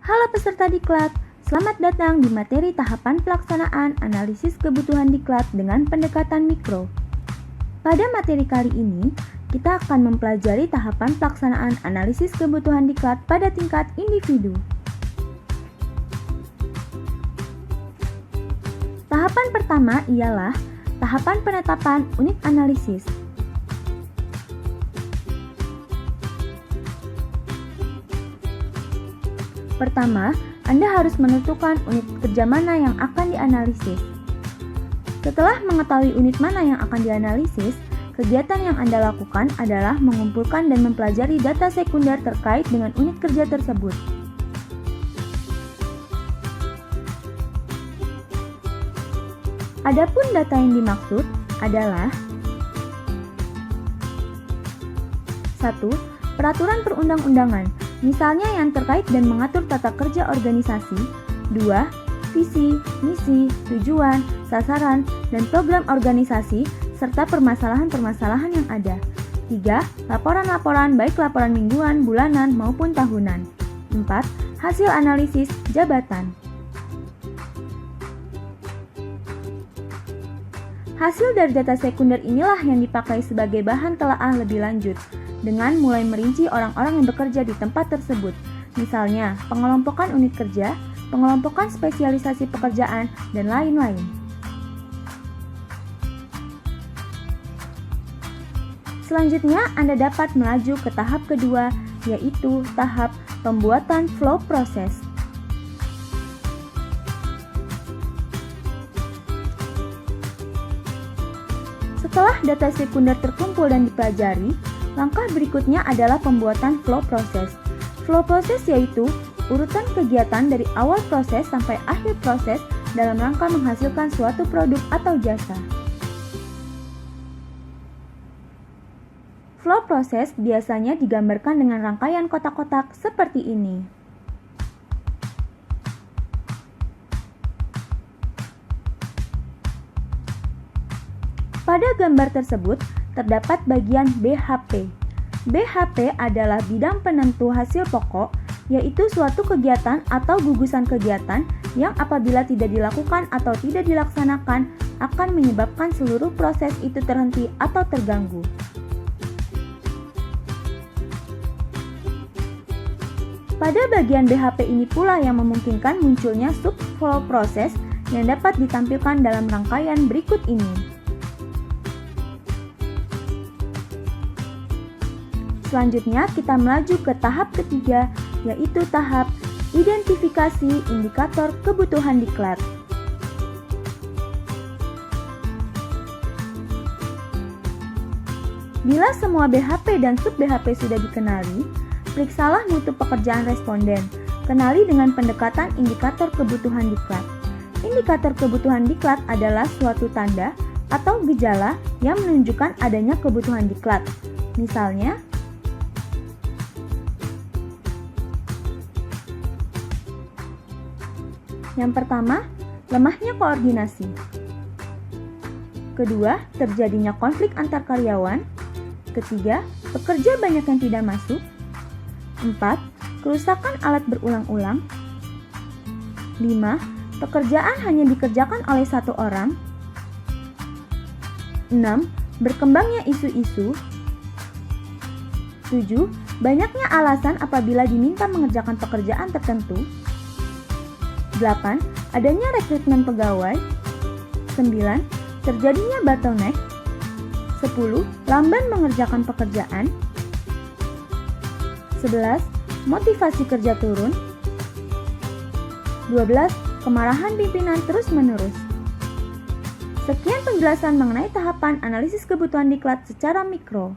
Halo peserta diklat, selamat datang di materi tahapan pelaksanaan analisis kebutuhan diklat dengan pendekatan mikro. Pada materi kali ini, kita akan mempelajari tahapan pelaksanaan analisis kebutuhan diklat pada tingkat individu. Tahapan pertama ialah tahapan penetapan unit analisis. Pertama, Anda harus menentukan unit kerja mana yang akan dianalisis. Setelah mengetahui unit mana yang akan dianalisis, kegiatan yang Anda lakukan adalah mengumpulkan dan mempelajari data sekunder terkait dengan unit kerja tersebut. Adapun data yang dimaksud adalah 1. Peraturan perundang-undangan, misalnya yang terkait dan mengatur tata kerja organisasi. 2. Visi, misi, tujuan, sasaran, dan program organisasi, serta permasalahan-permasalahan yang ada. 3. Laporan-laporan baik laporan mingguan, bulanan, maupun tahunan. 4. Hasil analisis jabatan. Hasil dari data sekunder inilah yang dipakai sebagai bahan telaah lebih lanjut, dengan mulai merinci orang-orang yang bekerja di tempat tersebut, misalnya pengelompokan unit kerja, pengelompokan spesialisasi pekerjaan, dan lain-lain. Selanjutnya, Anda dapat melaju ke tahap kedua, yaitu tahap pembuatan flow proses. Setelah data sekunder terkumpul dan dipelajari, langkah berikutnya adalah pembuatan flow proses. Flow proses yaitu urutan kegiatan dari awal proses sampai akhir proses dalam rangka menghasilkan suatu produk atau jasa. Flow proses biasanya digambarkan dengan rangkaian kotak-kotak seperti ini. Pada gambar tersebut, terdapat bagian BHP. BHP adalah bidang penentu hasil pokok, yaitu suatu kegiatan atau gugusan kegiatan yang apabila tidak dilakukan atau tidak dilaksanakan akan menyebabkan seluruh proses itu terhenti atau terganggu. Pada bagian BHP ini pula yang memungkinkan munculnya sub-flow proses yang dapat ditampilkan dalam rangkaian berikut ini. Selanjutnya, kita melaju ke tahap ketiga, yaitu tahap identifikasi indikator kebutuhan diklat. Bila semua BHP dan sub-BHP sudah dikenali, periksalah mutu pekerjaan responden. Kenali dengan pendekatan indikator kebutuhan diklat. Indikator kebutuhan diklat adalah suatu tanda atau gejala yang menunjukkan adanya kebutuhan diklat. Misalnya, yang pertama, lemahnya koordinasi. Kedua, terjadinya konflik antar karyawan. Ketiga, pekerja banyak yang tidak masuk. 4. Kerusakan alat berulang-ulang. 5. Pekerjaan hanya dikerjakan oleh satu orang. 6. Berkembangnya isu-isu. 7. Banyaknya alasan apabila diminta mengerjakan pekerjaan tertentu. 8. Adanya rekrutmen pegawai. 9. Terjadinya bottleneck. 10. Lamban mengerjakan pekerjaan. 11. Motivasi kerja turun. 12. Kemarahan pimpinan terus-menerus. Sekian penjelasan mengenai tahapan analisis kebutuhan diklat secara mikro.